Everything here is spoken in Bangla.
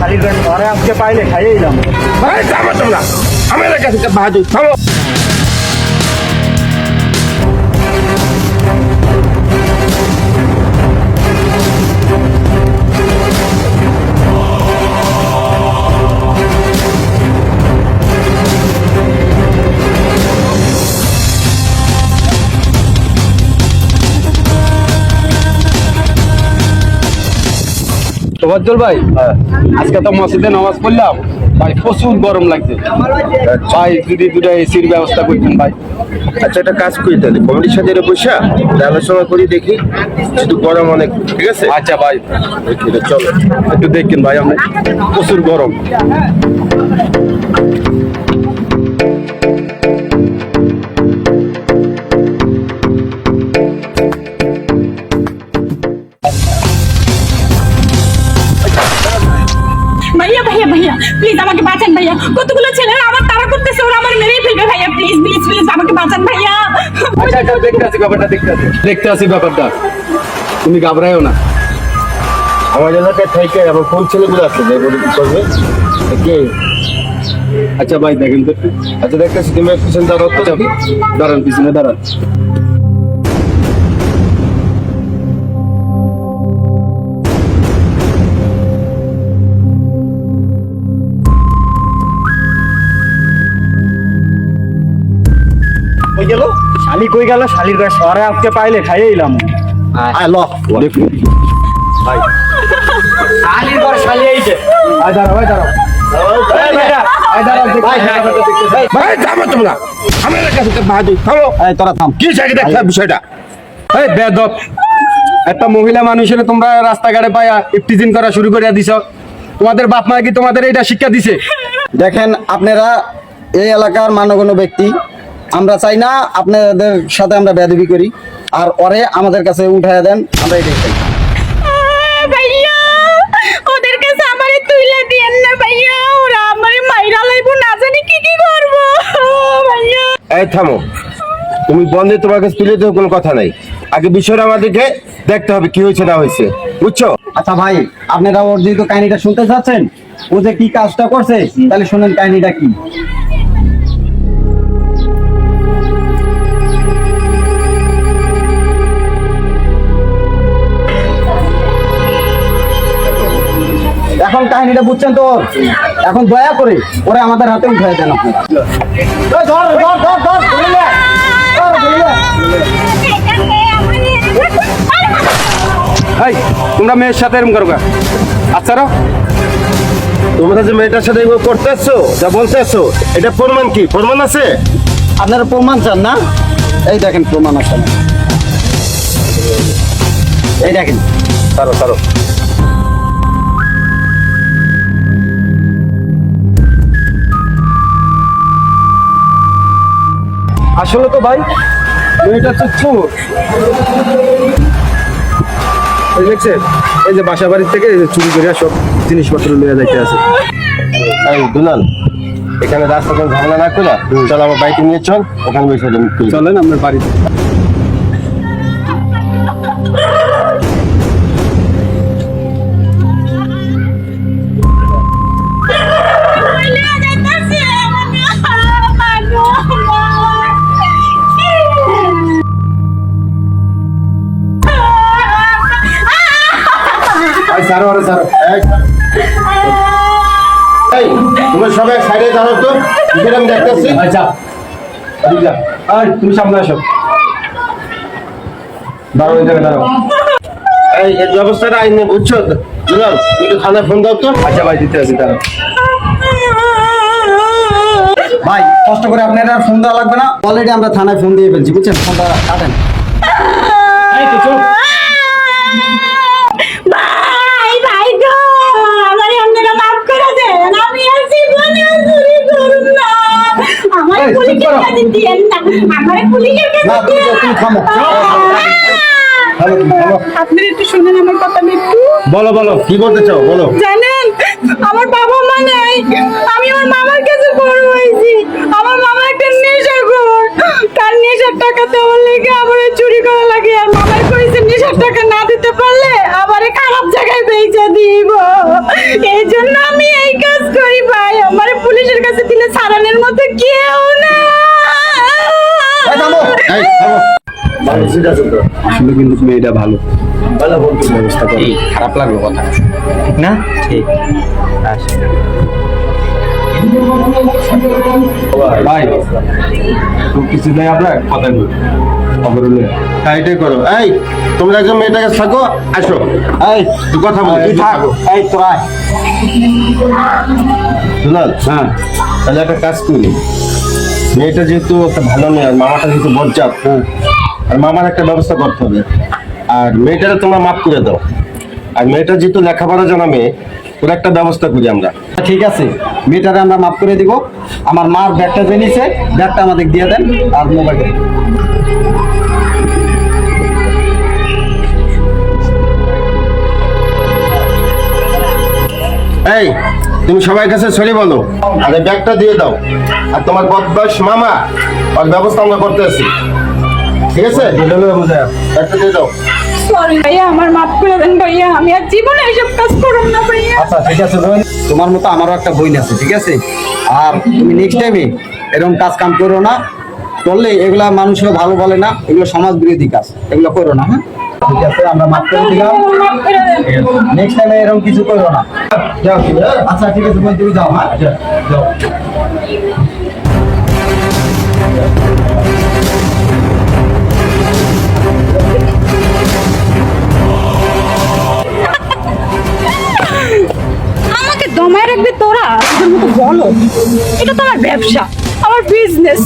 শালির গায়ে ঘরে আজকে পাইলে খাইয়ে দিলাম। ভাই যাবো তোমরা আমার কাছে বাহাদুর থামো। তোবাজ্জল ভাই, আজকে তো মসজিদে নামাজ পড়লাম ভাই, প্রচুর গরম লাগছে ভাই, যদি দুটা এসির ব্যবস্থা করতেন ভাই। আচ্ছা একটা কাজ করি তাহলে কমিটির সাথে বসে আলোচনা করি দেখি, শুধু গরম অনেক, ঠিক আছে? আচ্ছা ভাই, চলো একটু দেখেন ভাই, আপনি প্রচুর গরম। ভাইয়া ভাইয়া ভাইয়া প্লিজ আমাকে বাঁচান ভাইয়া, কতগুলো ছেলেরা আমার তাড়া করতেছে, ওরা আমার মেরেই ফেলবে ভাইয়া, প্লিজ প্লিজ প্লিজ আমাকে বাঁচান ভাইয়া। আচ্ছা আচ্ছা, দেখতে আছি ব্যাপারটা, দেখতে আছি ব্যাপারটা, তুমি ঘাবড়াইও না। আমার এলাকায় থেকে আমার কোন ছেলেগুলো আছে যে বলে কি করবে কে? আচ্ছা ভাই দেখেন তো একটু। আচ্ছা দেখতেছি তুমি একটু চিন্তা করতে যাবি। দাঁড়ান, পিছনে দাঁড়ান। কই গেল শালি, কই গেল শালির গায়ে ঘরে আজকে পাইলে খাইয়ে দিলাম। আয় ল দেখুন ভাই শালির ঘর শালি এইছে। ভাই দাঁড়াও, ভাই দাঁড়াও, এই ভাইয়া, ভাই দাঁড়াও, ভাই, হ্যাঁ, ভাই যাবো তোমরা আমার কাছে বাহাদুর থামো। এই তোরা থাম। কি চাই দেখতে বিষয়টা? এই বেদব, একটা মহিলা মানুষের তোমরা রাস্তাঘাটে পায়া ইফটিজিং করা শুরু করে দিছ। তোমাদের বাপ মা কি তোমাদের এটা শিক্ষা দিছে? দেখেন, আপনারা এই এলাকার মানগণ্য ব্যক্তি, আমরা চাই না আপনাদের সাথে আমরা বেয়াদবি করি, আর ওরে আমাদের কাছে উঠায় দেন, আমরা এটাই চাই। ভাইয়া ওদের কাছে আমারে তুইলা দিয়েন না ভাইয়া, ওরা আমারে মাইরা লাইবো, না জানি কি কি করবো ভাইয়া। এই থামো, তুমি বন্ধে তোমার কাছে তুলে দেওয়ার কোনো কথা নাই, আগে বিষয়টা আমাদেরকে দেখতে হবে কি হয়েছে না হয়েছে, বুঝছো? আচ্ছা ভাই, আপনারা ওর যেহেতু কাহিনীটা শুনতে চাচ্ছেন, ও যে কি কাজটা করছে, তাহলে শুনেন কাহিনীটা কি। এখন কাহিনীটা বুঝছেন তো? এখন দয়া করে ওরা আমাদের হাতে উঠায় দেন আপনারা। এই ধর, ধর, ধর, ধর, ধরে নে। ধর, ধরে নে। এই তোমরা মেয়ের সাথে এরকম করো গা? আচ্ছা রো, তোমরা যে মেয়েটার সাথে এগুলো করতেছো, যা বলতেছো, এটা প্রমাণ কি? প্রমাণ আছে? আপনারা প্রমাণ চান না? এই দেখেন প্রমাণ আছে না? এই দেখেন। ছাড়ো ছাড়ো। আসলে তো ভাই মেয়েটা তো চোর। এই দেখছেন, এই যে বাসা বাড়ির থেকে এই যে চুরি করে সব জিনিসপত্র নিয়ে যাইতে আছে। এই দুলাল, এখানে রাস্তা কোনো ঝামেলা না করে চল আমার বাইকে নিয়ে চল, ওখানে বসে যাবো। চলেন আপনার বাড়িতে। ছাড়ো আরে ছাড়ো। এই তোমরা সবাই সাইডে দাঁড়াও তো, আমি দেখতেছি। আচ্ছা তুমি সামনে আসো, দাঁড়াও, এই জায়গায় দাঁড়াও। এই এর ব্যবস্থাটা আইনে, বুঝছো? দুলাল তুমি একটু থানায় ফোন দাও তো। আচ্ছা ভাই, দিতে আছি, দাঁড়াও। ভাই কষ্ট করে আপনারা আর ফোন দেওয়া লাগবে না, অলরেডি আমরা থানায় ফোন দিয়ে ফেলছি, বুঝছেন? ফোনটা কাটেন। এই তো চল। ভাই ভাই গো, আমারে আপনারা মাফ করে দেন, আমি আর জীবনে চুরি করব না, আমার এই, চুপ পুলিশের করো। কাছে দিয়েন না, আমার পুলিশের কাছে না, তুমি দিয়েন তুমি থামো। আপনি একটু শুনেন আমার কথা একটু। বলো বলো, কি বলতে চাও বলো। জানেন আমার বাবা মা নাই, আমি আমার মামার কাছে বড় হয়েছি, আমার মামা একটা নেশাখোর, তার নেশার টাকা দেওয়ার লেগে আমার চুরি করা লাগে, আর মামার কইছে নেশার টাকা না দিতে পারলে আমারে খারাপ জায়গায় বেচা দিব। এই জন্য আমি এই কাজ করি ভাই, আমার পুলিশের কাছে দিলে ছাড়ানোর মতো কেউ না। এই থামো। এই, থামো। ঠিক আছে তো আসলে কিন্তু মেয়েটা ভালো, ভালো বলতে ব্যবস্থা করো। খারাপ লাগলো কথা। ঠিক না? ঠিক। আচ্ছা। ভাই তো কিছু নেই, আপনার কথা বলি খবর হলে হ্যাঁ এটাই করো। এই তোমরা একজন মেয়েটার কাছে থাকো, আসো এই তুই কথা বল, তুই থাক। এই তোরা আয়। দুলাল, হ্যাঁ তাহলে একটা কাজ করি, মেয়েটা যেহেতু একটা ভালো মেয়ে আর মামাটা যেহেতু বজ্জাত, আর মামার একটা ব্যবস্থা করতে হবে, আর মেয়েটারে তোমরা মাফ করে দাও, আর মেয়েটা যেহেতু লেখাপড়া জানা মেয়ে, ওর একটা ব্যবস্থা করি আমরা। ঠিক আছে, মেয়েটারে আমরা মাফ করে দিব। আমার মার ব্যাগটা জেনেছে, ব্যাগটা আমাদের দিয়ে দেন আর মোবাইল। এই তুমি সবার কাছে সরি বলো, আর এই ব্যাগটা দিয়ে দাও, আর তোমার বদমাস মামা ওর ব্যবস্থা আমরা করতে আছি, ঠিক আছে? ব্যাগটা দিয়ে দাও। সরি ভাইয়া, আমার মাফ করে দেন ভাইয়া, আমি আর জীবনে এসব কাজ করব না ভাইয়া। আচ্ছা ঠিক আছে বোন, তোমার মতো আমারও একটা বোন আছে, ঠিক আছে? আর তুমি নেক্সট টাইমে এরকম কাজ কাম করো না, করলে এগুলা মানুষও ভালো বলে না, এগুলো সমাজ বিরোধী কাজ, এগুলো করো না। হ্যাঁ ঠিক আছে, আমরা মাফ করে দিলাম। মাফ করে দেন। নেক্সট টাইমে এরকম কিছু করো না। যাও। আচ্ছা ঠিক আছে বোন, তুমি যাও। হ্যাঁ যাও। আমাকে দমায় রাখবি তোরা? তোদের মতো বলো, এটা তো আমার ব্যবসা, আমার বিজনেস।